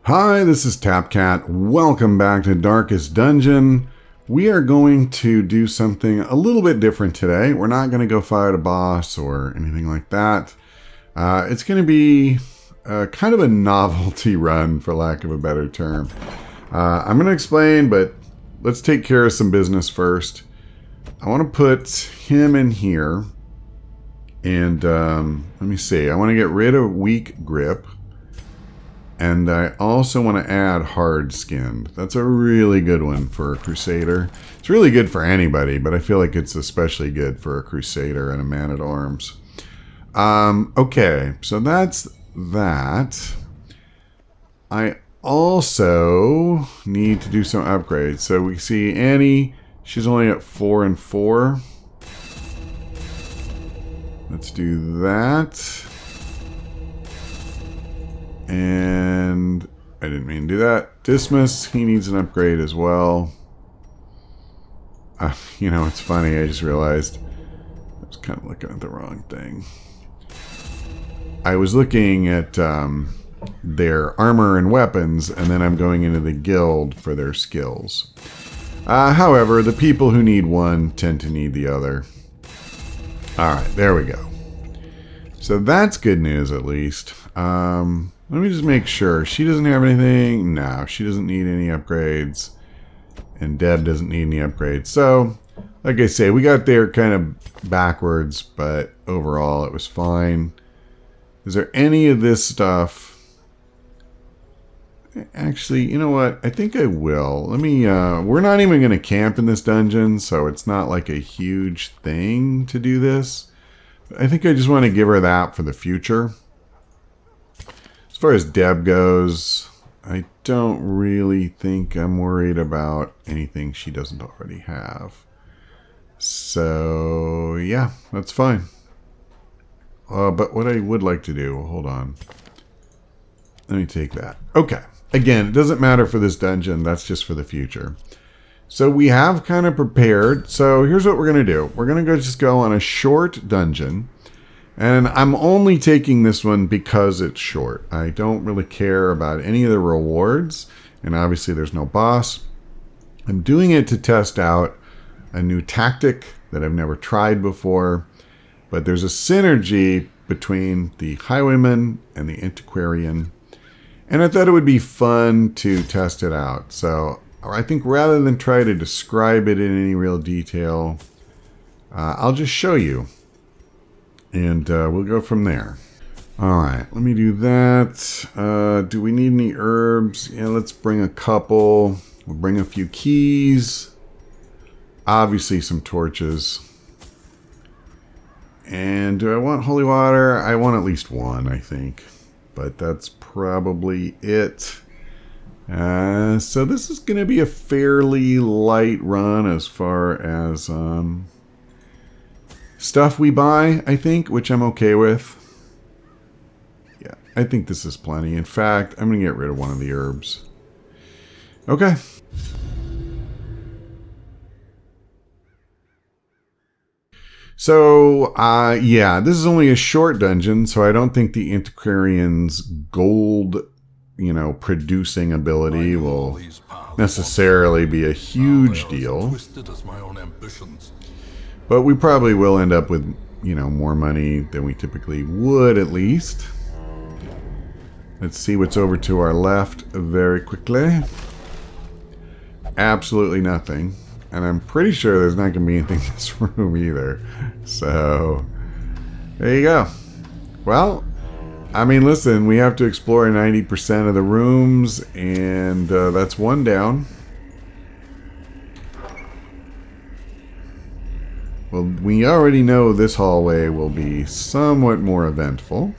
Hi, this is Tapcat. Welcome back to Darkest Dungeon. We are going to do something a little bit different today. We're not going to go fight a boss or anything like that. It's going to be kind of a novelty run, for lack of a better term. I'm going to explain, but let's take care of some business first. I want to put him in here. And let me see. I want to get rid of weak grip. And I also want to add hard skinned. That's a really good one for a Crusader. It's really good for anybody, but I feel like it's especially good for a Crusader and a Man-at-Arms. Okay, so that's that. I also need to do some upgrades. So we see Annie, she's only at 4 and 4. Let's do that. And I didn't mean to do that. Dismas, he needs an upgrade as well. You know, it's funny, I just realized I was kind of looking at the wrong thing. I was looking at their armor and weapons, and then I'm going into the guild for their skills. However, the people who need one tend to need the other. Alright, there we go. So that's good news, at least. Let me just make sure. She doesn't have anything. No, she doesn't need any upgrades. And Deb doesn't need any upgrades. So, like I say, we got there kind of backwards, but overall it was fine. Is there any of this stuff? Actually, you know what? I think I will. Let me, we're not even going to camp in this dungeon, so it's not like a huge thing to do this. I think I just want to give her that for the future. As far as Deb goes, I don't really think I'm worried about anything she doesn't already have. So, yeah, that's fine. But what I would like to do, hold on. Let me take that. Okay. Again, it doesn't matter for this dungeon. That's just for the future. So we have kind of prepared. So here's what we're going to do. We're going to just go on a short dungeon. And I'm only taking this one because it's short. I don't really care about any of the rewards. And obviously there's no boss. I'm doing it to test out a new tactic that I've never tried before. But there's a synergy between the Highwayman and the Antiquarian. And I thought it would be fun to test it out. So I think rather than try to describe it in any real detail, I'll just show you. And we'll go from there. Alright, let me do that. Do we need any herbs? Yeah, let's bring a couple. We'll bring a few keys. Obviously some torches. And do I want holy water? I want at least one, I think. But that's probably it. So this is going to be a fairly light run as far as stuff we buy, I think, which I'm okay with. Yeah, I think this is plenty. In fact, I'm going to get rid of one of the herbs. Okay. So, yeah, this is only a short dungeon, so I don't think the Antiquarian's gold, producing ability will necessarily be a huge deal. But we probably will end up with, more money than we typically would, at least. Let's see what's over to our left very quickly. Absolutely nothing. And I'm pretty sure there's not going to be anything in this room either. So, there you go. Well, I mean, listen, we have to explore 90% of the rooms, and that's one down. Well, we already know this hallway will be somewhat more eventful,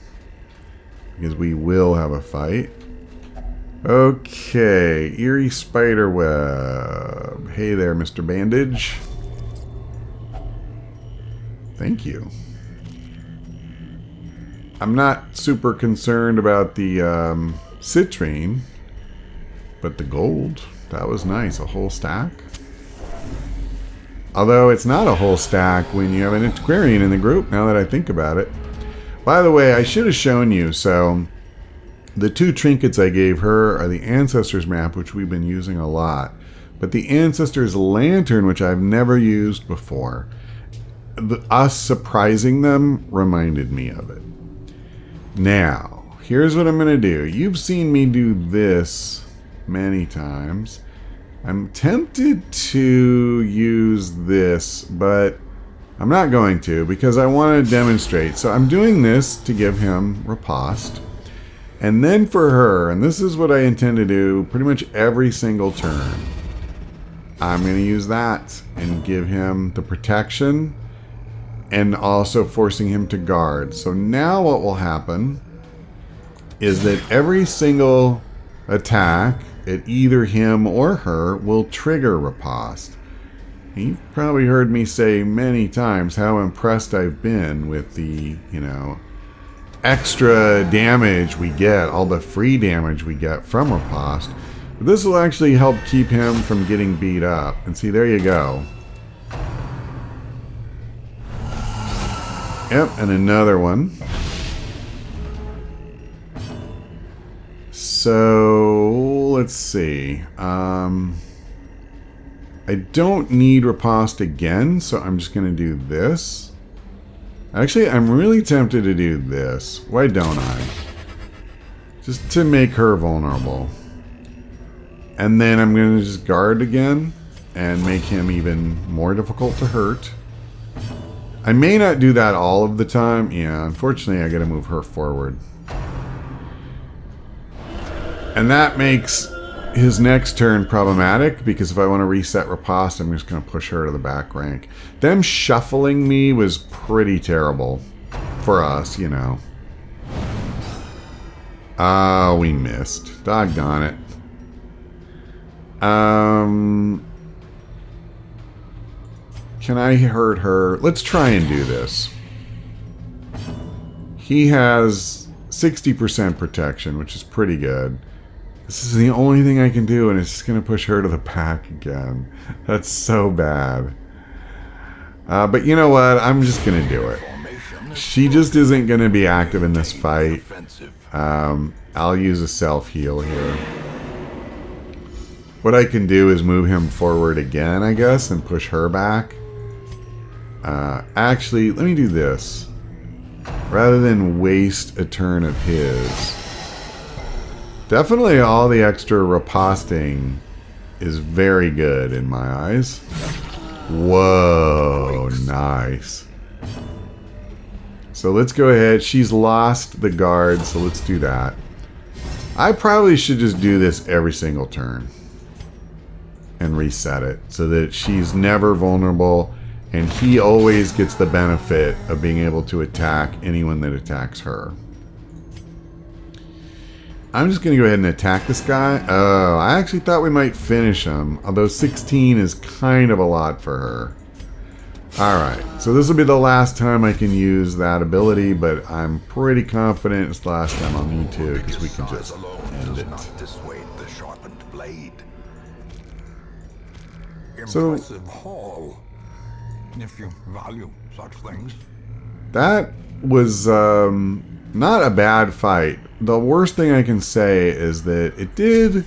because we will have a fight. Okay, eerie spider web. Hey there, Mr. Bandage. Thank you. I'm not super concerned about the citrine, but the gold, that was nice. A whole stack. Although it's not a whole stack when you have an Antiquarian in the group, now that I think about it. By the way, I should have shown you, so The two trinkets I gave her are the Ancestors map, which we've been using a lot, but the Ancestors lantern, which I've never used before. Us surprising them reminded me of it. Now, here's what I'm going to do. You've seen me do this many times. I'm tempted to use this, but I'm not going to because I want to demonstrate. So I'm doing this to give him riposte. And then for her, and this is what I intend to do pretty much every single turn, I'm going to use that and give him the protection and also forcing him to guard. So now what will happen is that every single attack at either him or her will trigger riposte. You've probably heard me say many times how impressed I've been with the, extra damage we get, all the free damage we get from riposte. But this will actually help keep him from getting beat up. And see, there you go. Yep, and another one. So, let's see. I don't need riposte again, so I'm just going to do this. Actually, I'm really tempted to do this. Why don't I? Just to make her vulnerable. And then I'm going to just guard again and make him even more difficult to hurt. I may not do that all of the time. Yeah, unfortunately, I got to move her forward. And that makes his next turn problematic, because if I want to reset riposte, I'm just going to push her to the back rank. Them shuffling me was pretty terrible for us, Oh, we missed. Doggone it. Can I hurt her? Let's try and do this. He has 60% protection, which is pretty good. This is the only thing I can do, and it's just going to push her to the back again. That's so bad. But you know what? I'm just going to do it. She just isn't going to be active in this fight. I'll use a self-heal here. What I can do is move him forward again, I guess, and push her back. Actually, let me do this. Rather than waste a turn of his... Definitely all the extra riposting is very good in my eyes. Whoa, nice. So let's go ahead. She's lost the guard, so let's do that. I probably should just do this every single turn and reset it so that she's never vulnerable and he always gets the benefit of being able to attack anyone that attacks her. I'm just going to go ahead and attack this guy. Oh, I actually thought we might finish him. Although 16 is kind of a lot for her. Alright, so this will be the last time I can use that ability, but I'm pretty confident it's the last time I'll need to, because we can just end it. So, if you value such things. That was not a bad fight. The worst thing I can say is that it did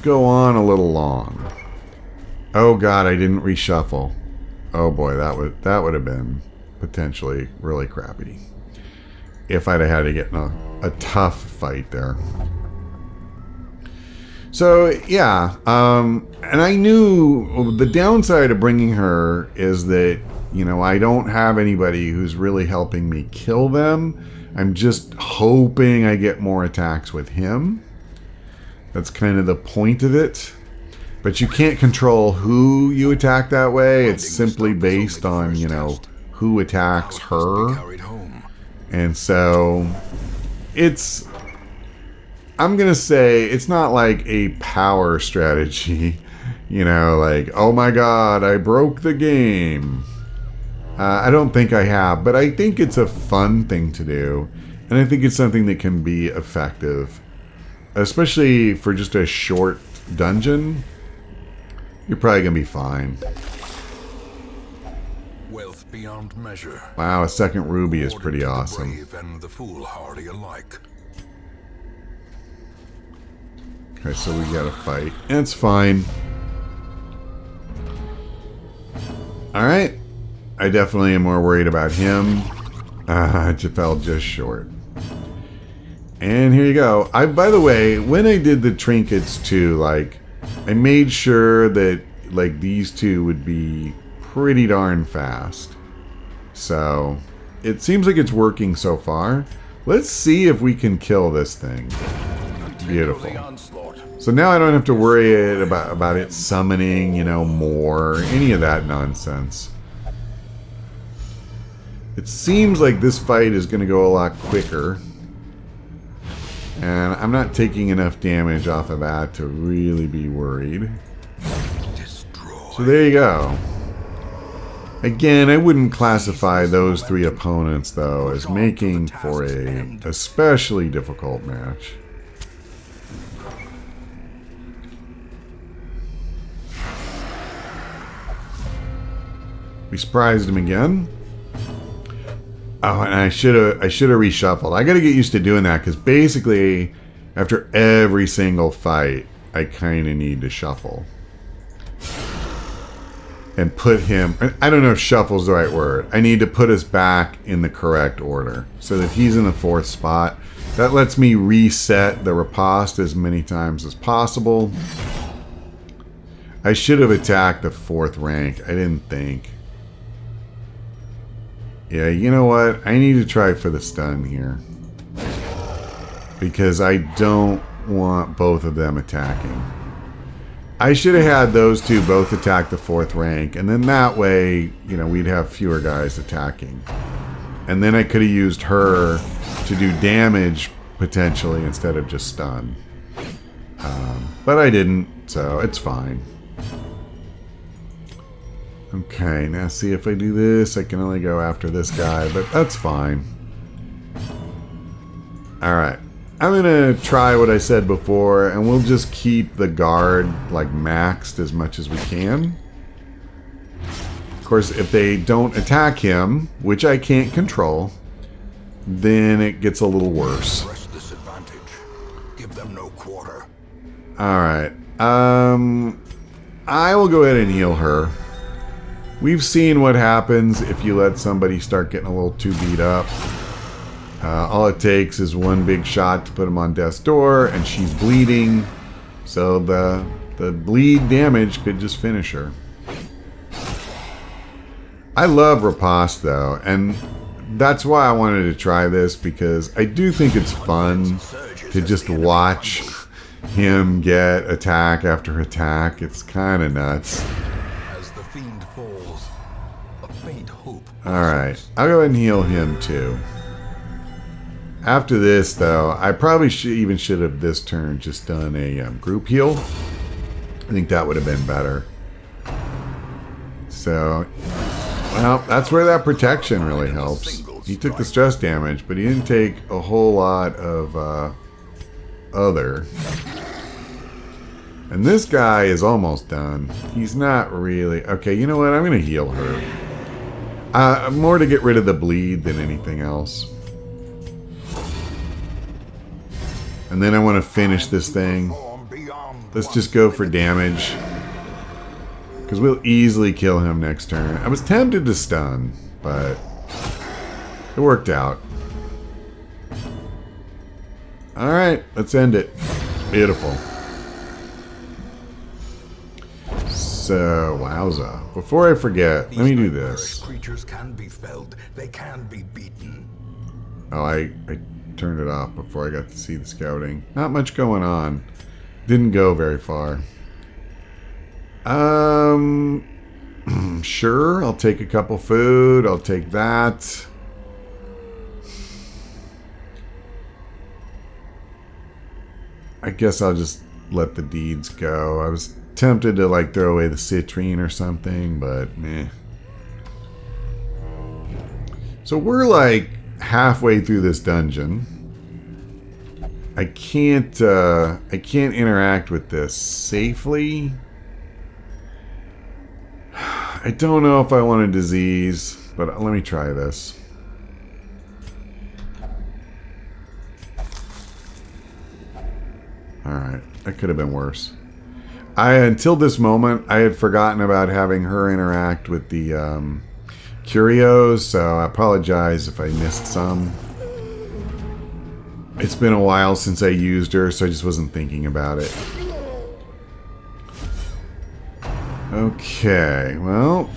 go on a little long. Oh god, I didn't reshuffle. Oh boy, that would have been potentially really crappy if I'd have had to get in a tough fight there. So yeah, and I knew the downside of bringing her is that, I don't have anybody who's really helping me kill them. I'm just hoping I get more attacks with him. That's kind of the point of it. But you can't control who you attack that way. It's simply based on, who attacks her. And so it's... I'm going to say it's not like a power strategy. Like, oh my god, I broke the game. I don't think I have, but I think it's a fun thing to do. And I think it's something that can be effective. Especially for just a short dungeon. You're probably going to be fine. Wealth beyond measure. Wow, a second ruby is pretty awesome. And the foolhardy alike. Okay, so we gotta fight. It's fine. Alright. I definitely am more worried about him. I fell just short. And here you go. By the way, when I did the trinkets too, like, I made sure that, like, these two would be pretty darn fast. So, it seems like it's working so far. Let's see if we can kill this thing. Beautiful. So now I don't have to worry about it summoning, you know, more, any of that nonsense. It seems like this fight is going to go a lot quicker. And I'm not taking enough damage off of that to really be worried. So there you go. Again, I wouldn't classify those three opponents, though, as making for a especially difficult match. We surprised him again. Oh, and I should have reshuffled. I got to get used to doing that because basically, after every single fight, I kind of need to shuffle and put him. I don't know if shuffle is the right word. I need to put us back in the correct order so that he's in the 4th spot. That lets me reset the riposte as many times as possible. I should have attacked the 4th rank. I didn't think. Yeah, you know what? I need to try for the stun here. Because I don't want both of them attacking. I should have had those two both attack the 4th rank. And then that way, you know, we'd have fewer guys attacking. And then I could have used her to do damage, potentially, instead of just stun. But I didn't, so it's fine. Okay, now see if I do this, I can only go after this guy, but that's fine. Alright, I'm gonna try what I said before, and we'll just keep the guard, like, maxed as much as we can. Of course, if they don't attack him, which I can't control, then it gets a little worse. Press this advantage. Give them no quarter. Alright, I will go ahead and heal her. We've seen what happens if you let somebody start getting a little too beat up. All it takes is one big shot to put them on death's door, and she's bleeding. So the bleed damage could just finish her. I love riposte, though, and that's why I wanted to try this, because I do think it's fun to just watch him get attack after attack. It's kind of nuts. Alright, I'll go ahead and heal him too. After this, though, I probably should have this turn just done a group heal. I think that would have been better. So, well, that's where that protection really helps. He took the stress damage, but he didn't take a whole lot of other. And this guy is almost done. He's not really... Okay, you know what? I'm going to heal her. More to get rid of the bleed than anything else. And then I want to finish this thing. Let's just go for damage. Because we'll easily kill him next turn. I was tempted to stun, but it worked out. Alright, let's end it. Beautiful. So, wowza. Before I forget, let me do this. Creatures can be felled. They can be beaten. Oh, I turned it off before I got to see the scouting. Not much going on. Didn't go very far. Sure, I'll take a couple food. I'll take that. I guess I'll just let the deeds go. I was tempted to like throw away the citrine or something, but meh. So we're like halfway through this dungeon. I can't interact with this safely. I don't know if I want a disease, but let me try this. Alright. That could have been worse. Until this moment, I had forgotten about having her interact with the curios, so I apologize if I missed some. It's been a while since I used her, so I just wasn't thinking about it. Okay, well,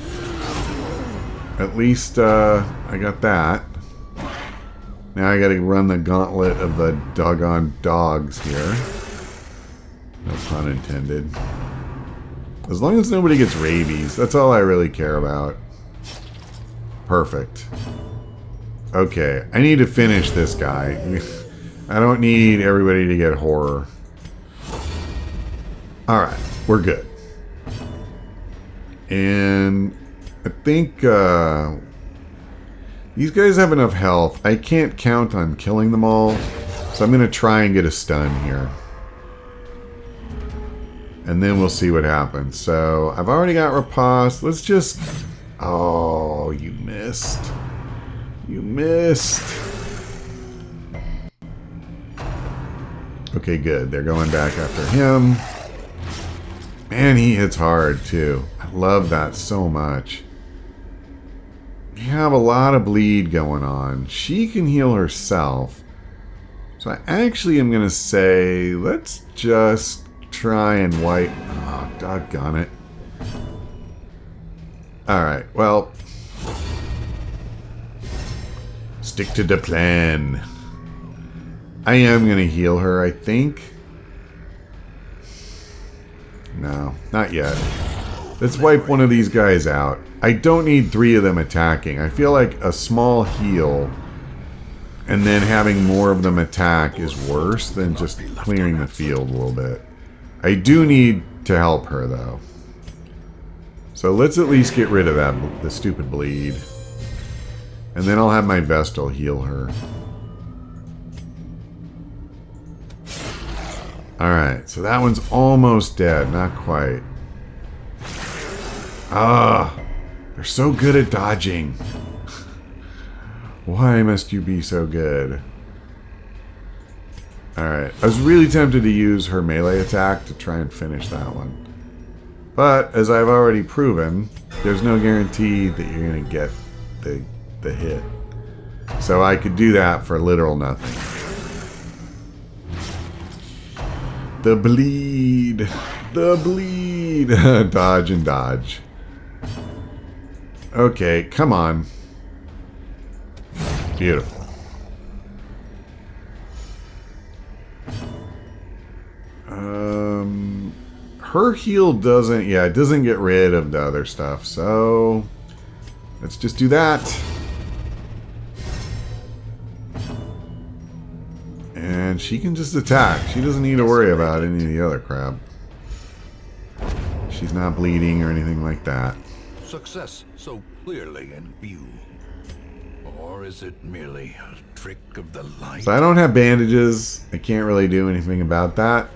at least I got that. Now I gotta run the gauntlet of the doggone dogs here. No pun intended. As long as nobody gets rabies, that's all I really care about. Perfect. Okay, I need to finish this guy. I don't need everybody to get horror. Alright, we're good. And I think these guys have enough health. I can't count on killing them all, so I'm going to try and get a stun here. And then we'll see what happens. So, I've already got riposte. Let's just... Oh, you missed. You missed. Okay, good. They're going back after him. Man, he hits hard, too. I love that so much. We have a lot of bleed going on. She can heal herself. So I actually am going to say, let's just try and wipe... Oh, doggone it. Alright, well... Stick to the plan. I am going to heal her, I think. No, not yet. Let's wipe one of these guys out. I don't need 3 of them attacking. I feel like a small heal and then having more of them attack is worse than just clearing the field a little bit. I do need to help her, though. So let's at least get rid of that, the stupid bleed. And then I'll have my Vestal heal her. Alright, so that one's almost dead. Not quite. Ah, they're so good at dodging. Why must you be so good? Alright, I was really tempted to use her melee attack to try and finish that one. But, as I've already proven, there's no guarantee that you're going to get the hit. So I could do that for literal nothing. The bleed! The bleed! Dodge and dodge. Okay, come on. Beautiful. Her heal doesn't... Yeah, it doesn't get rid of the other stuff, so... Let's just do that. And she can just attack. She doesn't need to worry about any of the other crap. She's not bleeding or anything like that. Success so clearly in view. Or is it merely a trick of the light? So I don't have bandages. I can't really do anything about that.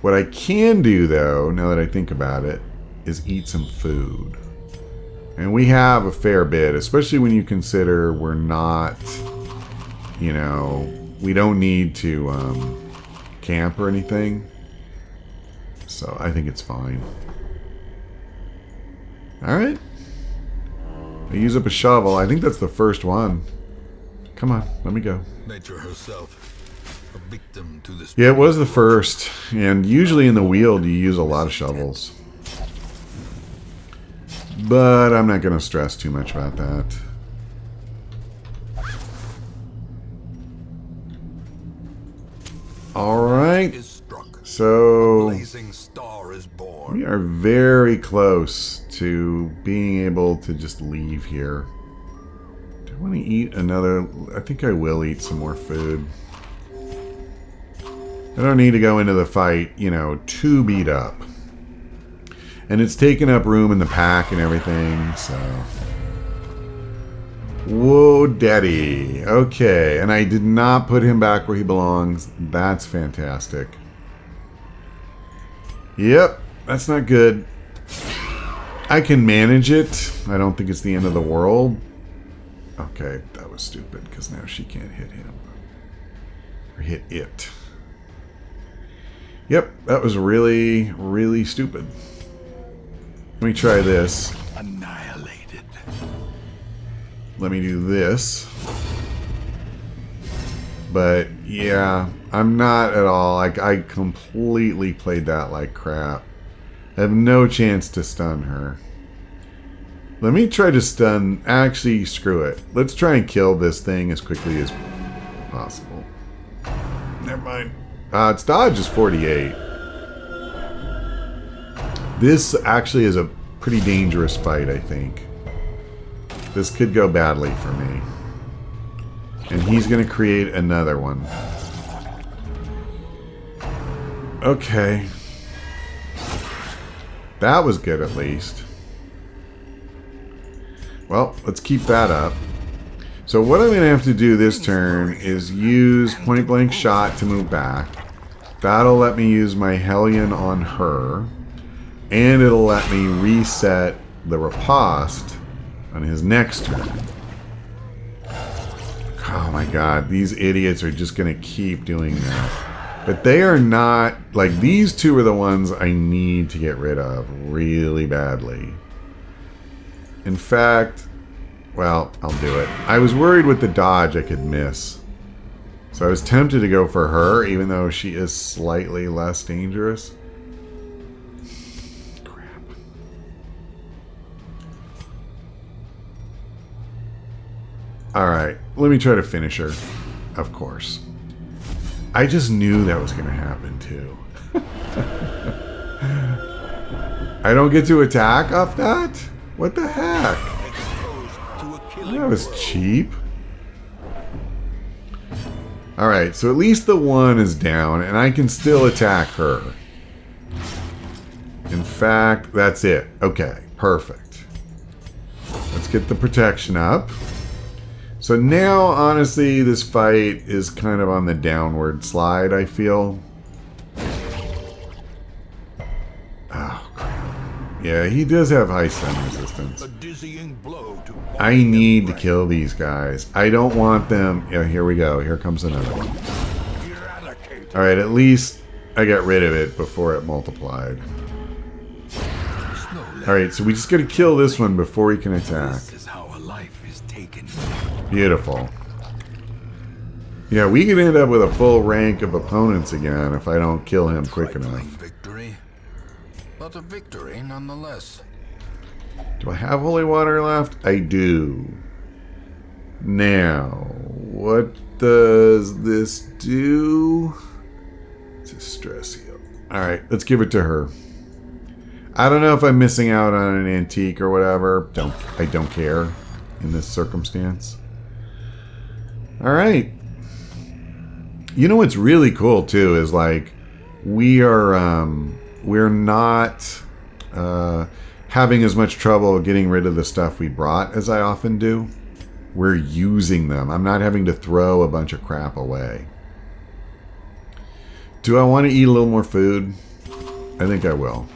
What I can do, though, now that I think about it, is eat some food. And we have a fair bit, especially when you consider we're not, you know, we don't need to camp or anything. So I think it's fine. Alright. I use up a shovel. I think that's the first one. Come on, let me go. Nature herself, a victim to this. Yeah, it was the first. And usually in the Weald you use a lot of shovels. But I'm not going to stress too much about that. Alright. So we are very close to being able to just leave here. Do I want to eat another? I think I will eat some more food. I don't need to go into the fight, you know, too beat up. And it's taken up room in the pack and everything, so... Whoa, daddy. Okay, and I did not put him back where he belongs. That's fantastic. Yep, that's not good. I can manage it. I don't think it's the end of the world. Okay, that was stupid, because now she can't hit him. Or hit it. Yep, that was really, really stupid. Let me try this. Annihilated. Let me do this. But yeah, I'm not at all. Like, I completely played that like crap. I have no chance to stun her. Let me try to stun. Actually, screw it. Let's try and kill this thing as quickly as possible. Never mind. Its dodge is 48. This actually is a pretty dangerous fight, I think. This could go badly for me. And he's going to create another one. Okay. That was good, at least. Well, let's keep that up. So what I'm going to have to do this turn is use point-blank shot to move back. That'll let me use my Hellion on her. And it'll let me reset the riposte on his next turn. Oh my god, these idiots are just going to keep doing that. But they are not... Like, these two are the ones I need to get rid of really badly. In fact... Well, I'll do it. I was worried with the dodge I could miss. So I was tempted to go for her, even though she is slightly less dangerous. Crap. Alright, let me try to finish her. Of course. I just knew that was going to happen, too. I don't get to attack off that? What the heck? That was cheap. Alright, so at least the one is down, and I can still attack her. In fact, that's it. Okay, perfect. Let's get the protection up. So now, honestly, this fight is kind of on the downward slide, I feel. Oh, crap. Yeah, he does have high stun resistance. A dizzying blow to I need to kill these guys. I don't want them... Yeah, here we go. Here comes another one. eradicate. Alright, at least I got rid of it before it multiplied. Alright, so we just gotta kill this one before he can attack. This is how a life is taken. Beautiful. Yeah, we could end up with a full rank of opponents again if I don't kill him quick enough. Victory, but a victory nonetheless. Do I have holy water left? I do. Now, what does this do? It's a stress heal. Alright, let's give it to her. I don't know if I'm missing out on an antique or whatever. I don't care in this circumstance. Alright. You know what's really cool too is like we're not having as much trouble getting rid of the stuff we brought as I often do. We're using them. I'm not having to throw a bunch of crap away. Do I want to eat a little more food? I think I will.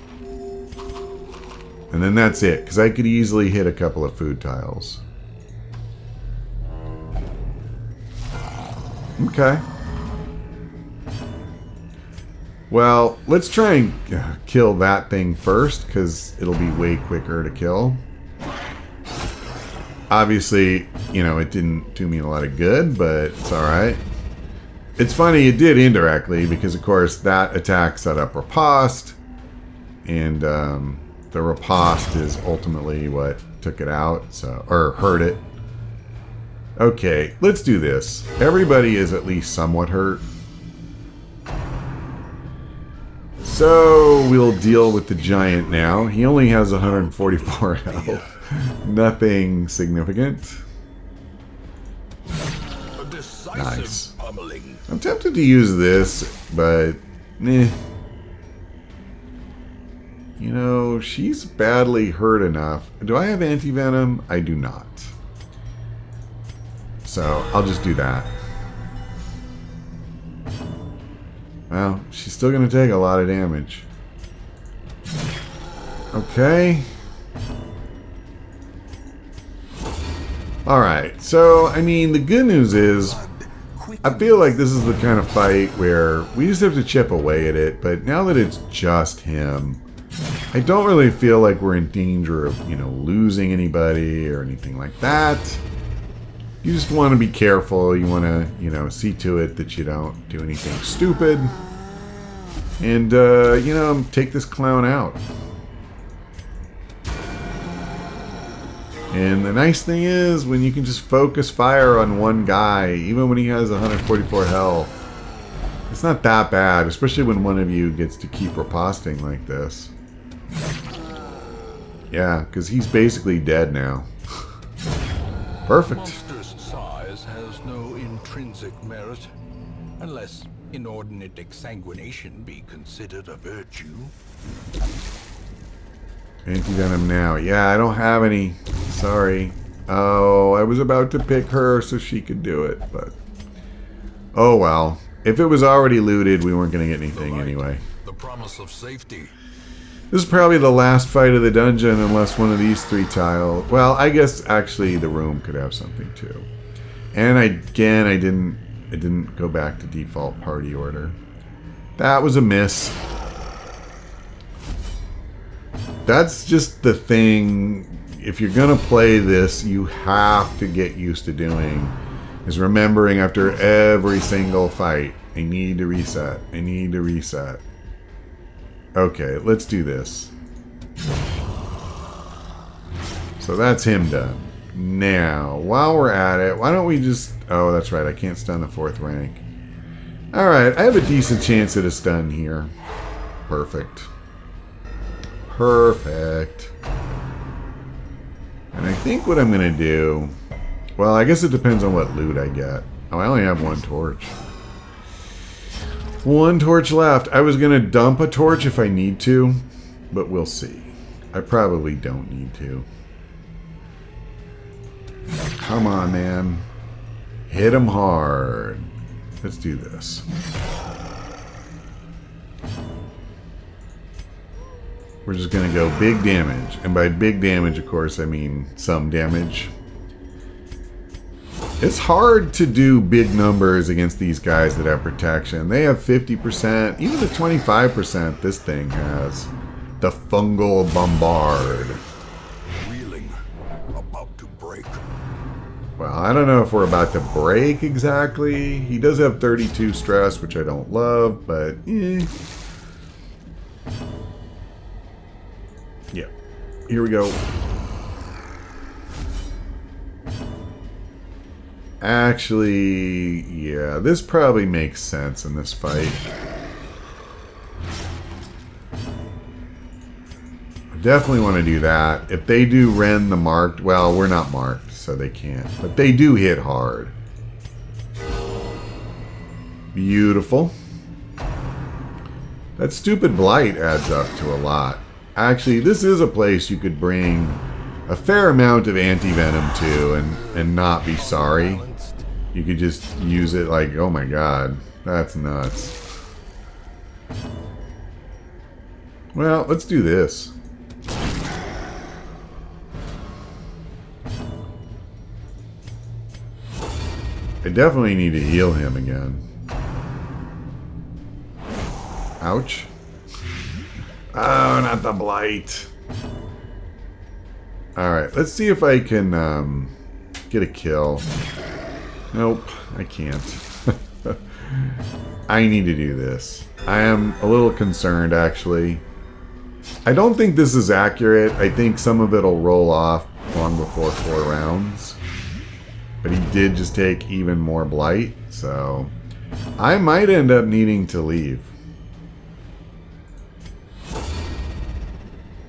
And then that's it, because I could easily hit a couple of food tiles. Okay. Well, let's try and kill that thing first, because it'll be way quicker to kill. Obviously, you know, it didn't do me a lot of good, but it's alright. It's funny, it did indirectly, because of course that attack set up riposte, and the riposte is ultimately what took it out, so, or hurt it. Okay, let's do this. Everybody is at least somewhat hurt. So we'll deal with the giant now. He only has 144 health. Nothing significant. Nice. Pummeling. I'm tempted to use this, but eh. You know, she's badly hurt enough. Do I have anti-venom? I do not. So I'll just do that. Well, she's still going to take a lot of damage. Okay. Alright, so, I mean, the good news is I feel like this is the kind of fight where we just have to chip away at it, but now that it's just him, I don't really feel like we're in danger of, you know, losing anybody or anything like that. You just want to be careful. You want to, you know, see to it that you don't do anything stupid. And, you know, take this clown out. And the nice thing is, when you can just focus fire on one guy, even when he has 144 health, it's not that bad, especially when one of you gets to keep riposting like this. Yeah, because he's basically dead now. Perfect. Monstrous size has no intrinsic merit, unless inordinate exsanguination be considered a virtue. Anti-venom now. Yeah, I don't have any. Sorry. Oh, I was about to pick her so she could do it, but... Oh, well. If it was already looted, we weren't going to get anything anyway. The promise of safety. This is probably the last fight of the dungeon unless one of these three tile... Well, I guess actually the room could have something too. And I didn't go back to default party order. That was a miss. That's just the thing. If you're gonna play this, you have to get used to doing is remembering after every single fight, I need to reset. I need to reset. Okay, let's do this. So that's him done. Now, while we're at it, why don't we just... Oh, that's right, I can't stun the 4th rank. Alright, I have a decent chance at a stun here. Perfect. Perfect. And I think what I'm going to do... Well, I guess it depends on what loot I get. Oh, I only have 1 torch. 1 torch left. I was going to dump a torch if I need to, but we'll see. I probably don't need to. Come on, man. Hit him hard. Let's do this. We're just going to go big damage. And by big damage, of course, I mean some damage. It's hard to do big numbers against these guys that have protection. They have 50%, even the 25% this thing has. The fungal bombard. Reeling, about to break. Well, I don't know if we're about to break exactly. He does have 32 stress, which I don't love, but eh. Yeah. Here we go. Actually, yeah, this probably makes sense in this fight. I definitely want to do that. If they do rend the marked, well, we're not marked, so they can't. But they do hit hard. Beautiful. That stupid blight adds up to a lot. Actually, this is a place you could bring a fair amount of anti-venom to and not be sorry. You could just use it like, oh my god, that's nuts. Well, let's do this. I definitely need to heal him again. Ouch. Oh, not the blight. Alright, let's see if I can get a kill. Nope, I can't. I need to do this. I am a little concerned, actually. I don't think this is accurate. I think some of it will roll off long before 4 rounds. But he did just take even more blight, so I might end up needing to leave.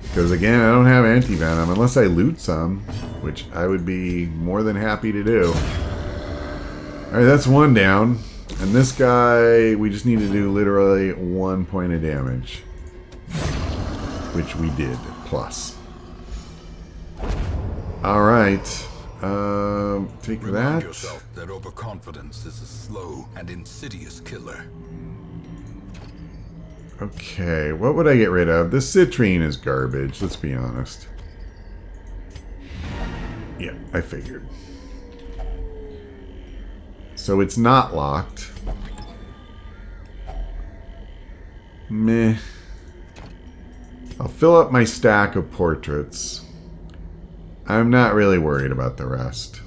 Because again, I don't have anti-venom unless I loot some, which I would be more than happy to do. Alright, that's 1 down. And this guy, we just need to do literally 1 point of damage. Which we did, plus. Alright. Take Remind that. yourself that overconfidence is a slow and insidious killer. Okay, what would I get rid of? This citrine is garbage, let's be honest. Yeah, I figured. So it's not locked. Meh. I'll fill up my stack of portraits. I'm not really worried about the rest.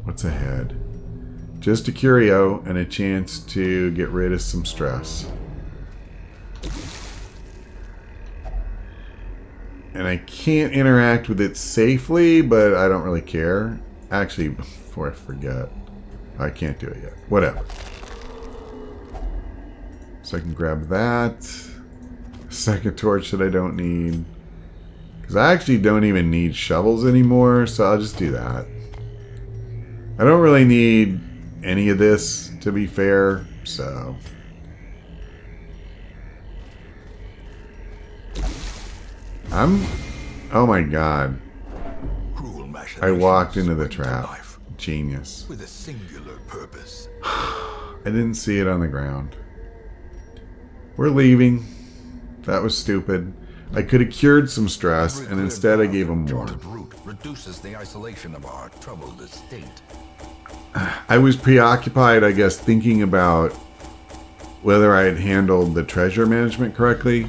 What's ahead? Just a curio and a chance to get rid of some stress. And I can't interact with it safely, but I don't really care. Actually, before I forget, I can't do it yet. Whatever. So I can grab that. Second torch that I don't need. Because I actually don't even need shovels anymore, so I'll just do that. I don't really need any of this, to be fair, so... Oh my god. I walked into the trap. Genius. With a singular purpose. I didn't see it on the ground. We're leaving. That was stupid. I could have cured some stress, and instead I gave him more. Reduces the isolation of our troubled estate. I was preoccupied, I guess, thinking about whether I had handled the treasure management correctly.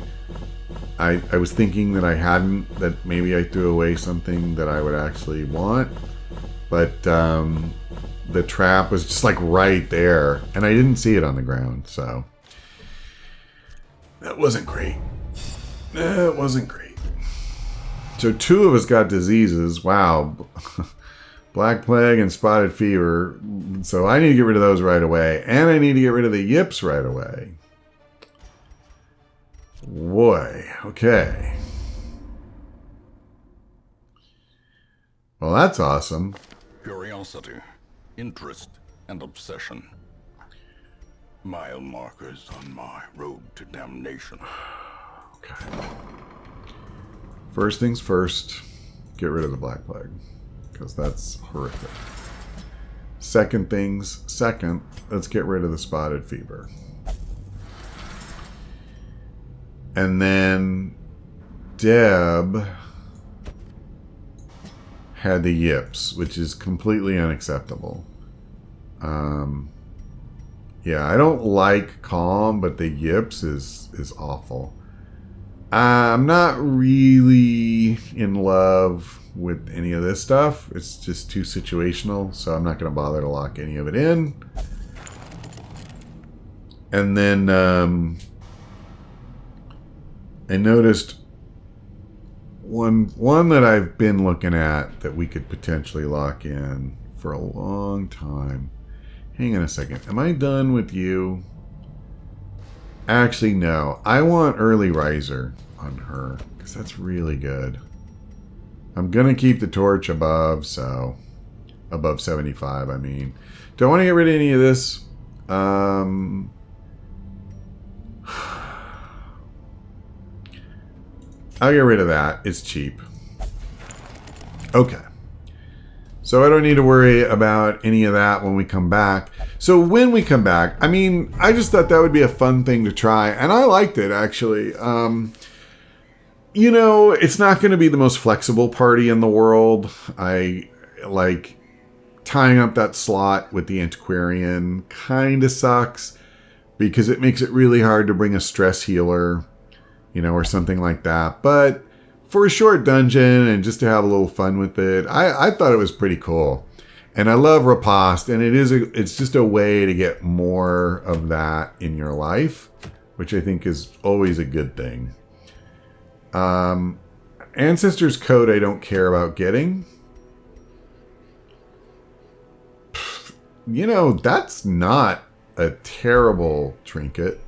I was thinking that I hadn't, that maybe I threw away something that I would actually want. But the trap was just like right there, and I didn't see it on the ground, so that wasn't great. It wasn't great. So 2 of us got diseases. Wow. Black Plague and Spotted Fever. So I need to get rid of those right away. And I need to get rid of the yips right away. Boy. Okay. Well, that's awesome. Curiosity, interest, and obsession. Mile markers on my road to damnation. Okay. First things first, get rid of the Black Plague. Because that's horrific. Second, let's get rid of the Spotted Fever. And then Deb had the yips, which is completely unacceptable. Yeah, I don't like calm, but the yips is awful. I'm not really in love with any of this stuff. It's just too situational, so I'm not going to bother to lock any of it in. And then I noticed one that I've been looking at that we could potentially lock in for a long time. Hang on a second. Am I done with you? Actually, no. I want early riser on her, because that's really good. I'm going to keep the torch above, so... above 75, I mean. Do I want to get rid of any of this? I'll get rid of that. It's cheap. Okay. So I don't need to worry about any of that when we come back. So when we come back, I mean, I just thought that would be a fun thing to try. And I liked it, actually. You know, it's not going to be the most flexible party in the world. I like tying up that slot with the Antiquarian kind of sucks because it makes it really hard to bring a stress healer, you know, or something like that. But for a short dungeon and just to have a little fun with it, I thought it was pretty cool. And I love riposte, and it's just a way to get more of that in your life, which I think is always a good thing. Ancestor's Code I don't care about getting. You know, that's not a terrible trinket.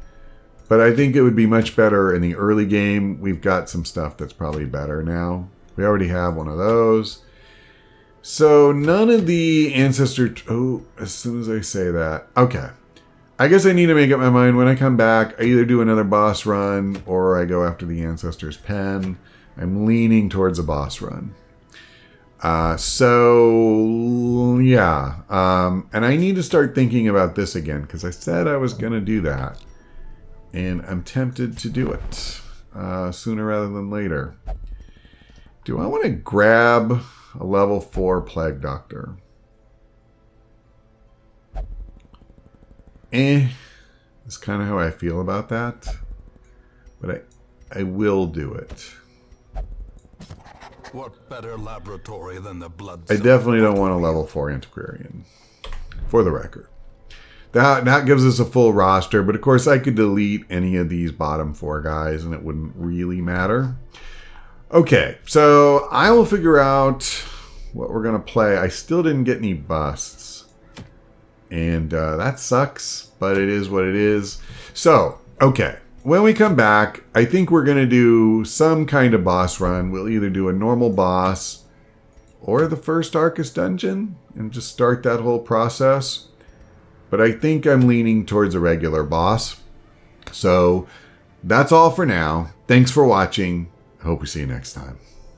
But I think it would be much better in the early game. We've got some stuff that's probably better now. We already have one of those. So none of the ancestor... Oh, as soon as I say that. Okay. I guess I need to make up my mind. When I come back, I either do another boss run or I go after the Ancestor's Pen. I'm leaning towards a boss run. So, yeah. And I need to start thinking about this again because I said I was going to do that. And I'm tempted to do it sooner rather than later. Do I want to grab a level 4 Plague Doctor? That's kind of how I feel about that. But I will do it. What better laboratory than the blood I cell definitely don't want a laboratory? level 4 Antiquarian. For the record. That gives us a full roster, but of course I could delete any of these bottom 4 guys and it wouldn't really matter. Okay, so I will figure out what we're going to play. I still didn't get any busts. And that sucks, but it is what it is. So, okay. When we come back, I think we're going to do some kind of boss run. We'll either do a normal boss or the first Arcus dungeon and just start that whole process. But I think I'm leaning towards a regular boss. So that's all for now. Thanks for watching. I hope we see you next time.